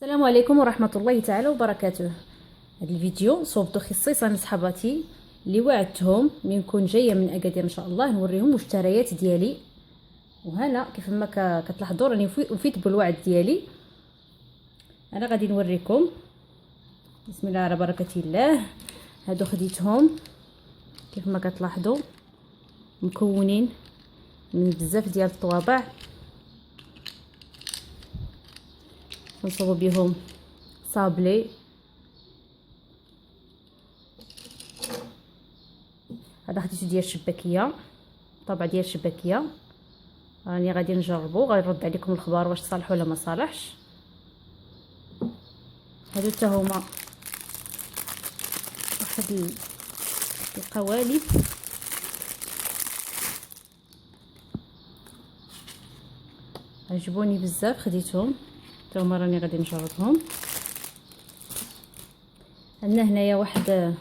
السلام عليكم ورحمة الله تعالى وبركاته. هذا الفيديو صوبته خصيصا لصحباتي اللي وعدتهم من نكون جايه من اكادير ان شاء الله نوريهم المشتريات ديالي. وهنا كيف ما كتلاحظوا راني وفيت بالوعد ديالي. انا غادي نوريكم بسم الله على بركه الله. هادو خديتهم كيف ما كتلاحظوا مكونين من بزاف ديال الطوابع، نصوبوا بهم صابلي. هذا خديته ديال الشباكيه، طابع ديال الشباكيه. راني غادي نجربو، غنرد عليكم الخبر واش صالح ولا ما صالحش. هادو حتى هما واحد القوالب عجبوني بزاف، خديتهم حتى هما راني غادي نجربهم. عندنا هنايا واحد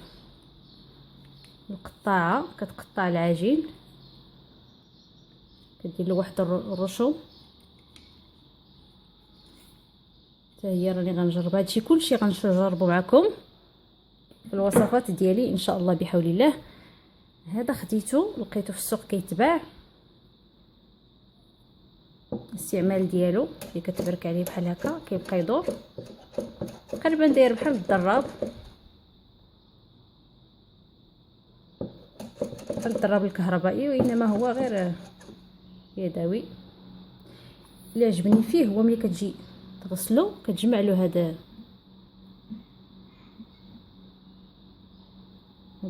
القطاعه كتقطع العجين، كدير له واحد الرشوم حتى هي راني غنجرب. هادشي كلشي غنجربو معكم في الوصفات ديالي ان شاء الله بحول الله. هذا خديته لقيته في السوق كيتباع، الاستعمال ديالو اللي كتبرك عليه بحال هكا كيبقى يدور تقريبا داير بحال الضراب، بحال الضراب الكهربائي، وانما هو غير يدوي. اللي عجبني فيه هو ملي كتجي تغسلو كتجمع له هادو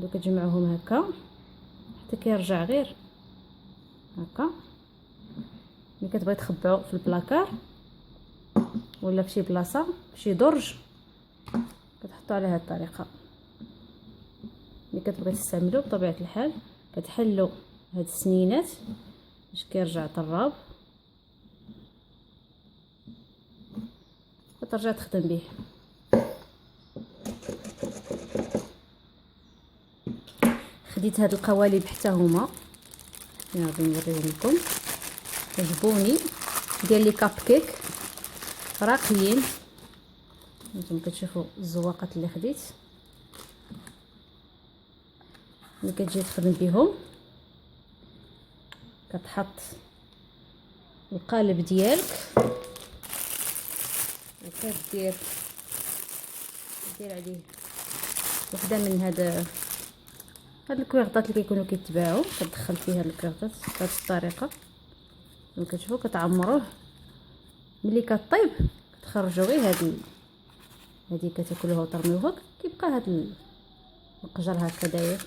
كتجمعوهم هكا حتى كيرجع غير هكا. ملي كتبغي تخبعو في البلاكار ولا في شي بلاصه في شي درج كتحطو على هاد الطريقه. ملي كتبغي تستعملو بطبيعه الحال كتحلو هاد السنينات باش كيرجع طراب وترجع تخدم به. خديت هاد القوالب حتى هما غادي نوريهم لكم، عجبوني ديال لي كاب كيك راقيين. نتوما كتشوفوا الزواقات اللي خديت. ملي كتجي تخدم بهم كتحط القالب ديالك وكدير عليه وحده من هاد الكويغطات اللي كيكونوا كيتباعوا، كتدخل فيها الكويغطات بهذه الطريقه. كما كتشوفوا كتعمروه، ملي كطيب كتخرجوا غير هذه كتاكلوها وترميوها، كيبقى هذا القجر هكا داير.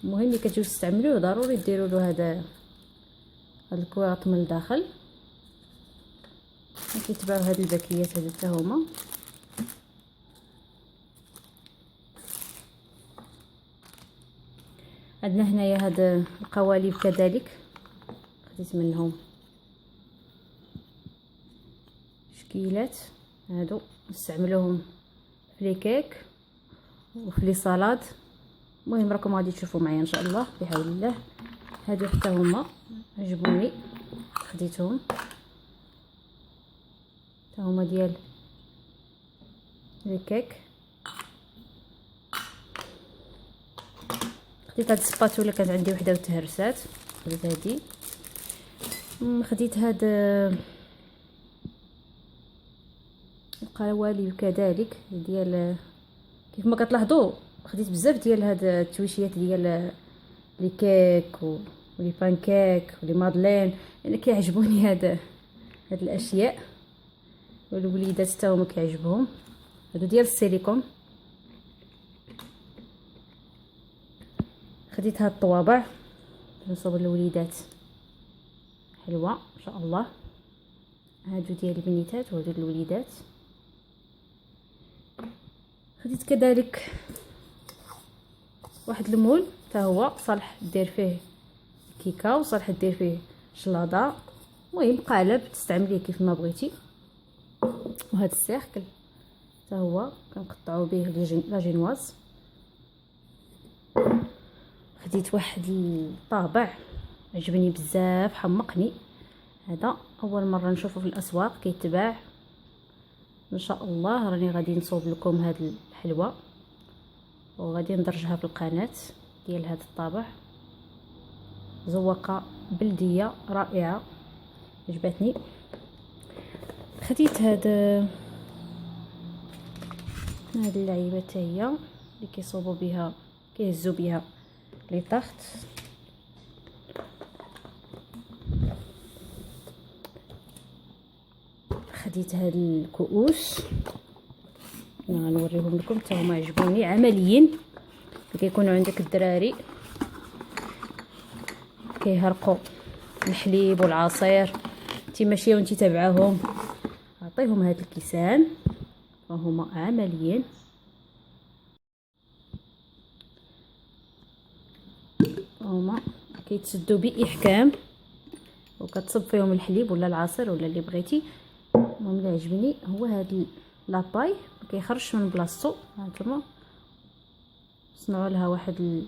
المهم ملي كتجيو تستعملوه ضروري ديروا له هذا الكويغط من الداخل. كيتباعوا هاد الباكيات هادو حتى هما. عندنا هنايا هاد القوالب كذلك خديت منهم شكيلات، هادو نستعملوهم في لي كيك وفي لي صالاد. المهم راكم غادي تشوفوا معايا ان شاء الله بحول الله. هادو حتى هما عجبوني، خديتهم حتى هما ديال لي كيك. خديت هاد السباتولا كانت عندي وحده وتهرسات، خديت هادي. خديت هاد القوالب كذلك ديال كيف ما كتلاحظوا. خديت بزاف ديال هاد التويشيات ديال لي كيك ولي بانكيك ولي مادلين، انا كيعجبوني هاد الاشياء، والوليدات حتى هما كيعجبهم. هادو ديال السيليكون. خديت هاد الطوابع نصوب الوليدات حلوه ان شاء الله. هادو ديال البنيتات وهادو الوليدات. خديت كذلك واحد المول حتى هو صالح دير فيه كيكه وصالح دير فيه شلاضه، المهم قالب تستعمليه كيف ما بغيتي. وهذا السيركل حتى هو كنقطعوا به لاجينواز. خديت واحد الطابع عجبني بزاف، حمقني. هذا اول مره نشوفه في الاسواق كيتباع، ان شاء الله راني غادي نصوب لكم هاد الحلوى وغادي ندرجها في القناه ديال هذا الطابع. زوقه بلديه رائعه عجبتني. خديت هاد اللعيبه حتى هي اللي كيصوبوا بها كيهزوا بها لي طاخت. خديت هاد الكؤوس غنوريهم لكم حتى هما عجبوني عمليين. كيكونوا عندك الدراري كيهرقوا الحليب والعصير انت ماشيه وانت تابعاهم، عطيهم هاد الكيسان وهما عمليين. هما كيتسدوا باحكام وكتصب فيهم الحليب ولا العصير ولا اللي بغيتي. المهم اللي عجبني هو هاد لاباي ما كيخرجش من بلاصتو. هانتوما صنعوا لها واحد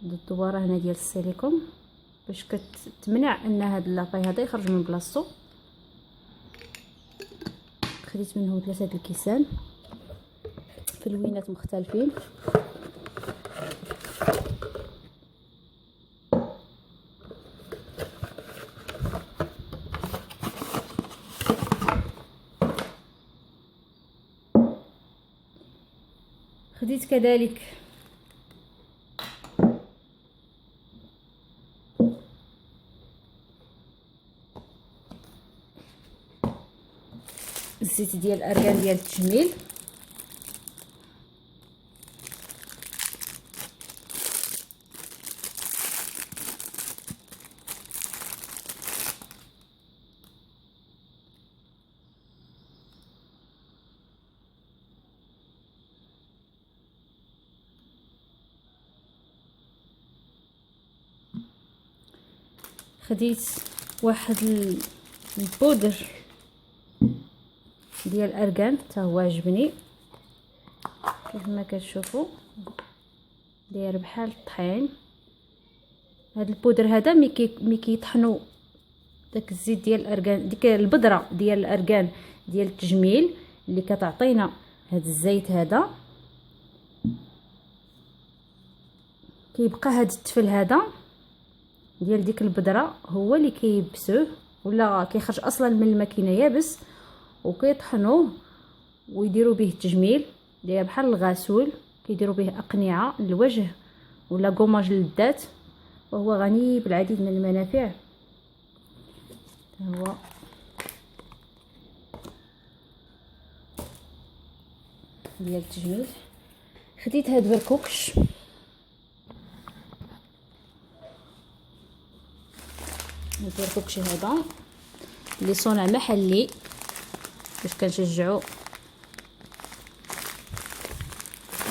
الدواره هنا ديال السيليكون باش كتمنع ان هاد لاباي هذا يخرج من بلاصتو. خديت منهم 3 د الكيسان في لوينات مختلفين. خديت كذلك الزيت ديال الارغان ديال التجميل. خديت واحد البودر ديال الارغان حتى هو عجبني كيف ما كتشوفوا داير بحال الطحين. هاد البودر هذا مي كيطحنوا داك الزيت ديال الارغان ديك البذره ديال الارغان ديال التجميل اللي كتعطينا هاد الزيت هذا، كيبقى هاد التفل هذا ديال ديك البذره هو اللي كيبسوه ولا كيخرج اصلا من الماكينه يابس وكيطحنوه ويديروا به التجميل داير بحال الغسول. كيديروا به اقنعه للوجه ولا كوماج للذات وهو غني بالعديد من المنافع. هو ديال التجميل. خديت هاد بركوكش البركوكش هذا اللي صنع محلي باش كنشجعوا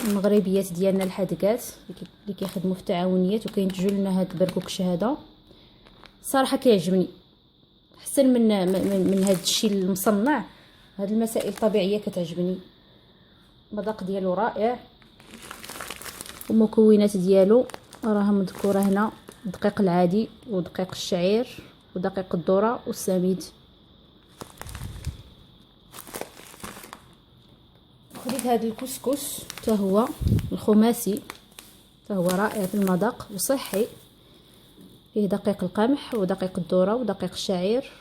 المغربيات ديالنا الحدقات اللي كيخدموا في التعاونيات وكينتجوا لنا هاد البركوكش هذا. صراحه كيعجبني احسن من هاد الشيء المصنع. هاد المسائل الطبيعيه كتعجبني. المذاق ديالو رائع والمكونات ديالو راها مذكوره هنا: الدقيق العادي ودقيق الشعير ودقيق الذره والسميد. خديت هذا الكسكس حتى هو الخماسي حتى هو رائع في المذاق وصحي. فيه دقيق القمح ودقيق الذره ودقيق الشعير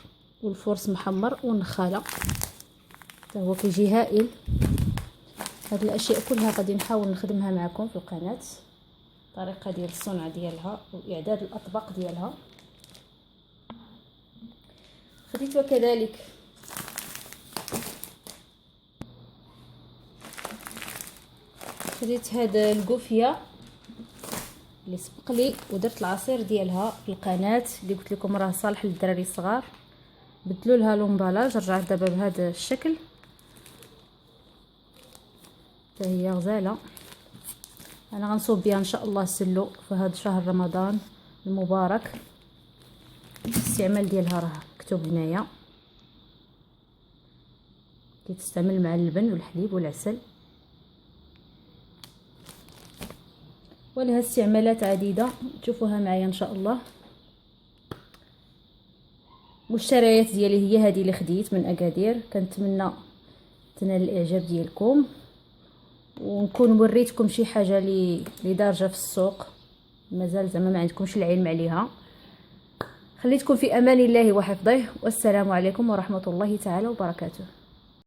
والفرص محمر والنخاله حتى هو كيجي هائل. هاد الاشياء كلها غادي نحاول نخدمها معكم في القناه، الطريقه ديال الصنع ديالها واعداد الاطباق ديالها. خديت وكذلك خديت هذا القوفيه اللي سبق لي ودرت العصير ديالها في القناه اللي قلت لكم راه صالح للدراري الصغار. بدلوا لها لومبالاج رجعت دابا بهذا الشكل حتى هي غزاله. انا غنصوب بها ان شاء الله سلو في هذا شهر رمضان المبارك. الاستعمال ديالها راه مكتوب هنايا، كتستعمل مع اللبن والحليب والعسل ولها استعمالات عديده تشوفوها معايا ان شاء الله. المشتريات ديالي هي هذه اللي خديت من اكادير. كنتمنى تنال الاعجاب ديالكم ونكون وريتكم شي حاجه اللي دارجه في السوق مازال زعما ما عندكمش العلم عليها. خليتكم في امان الله وحفظه، والسلام عليكم ورحمه الله تعالى وبركاته.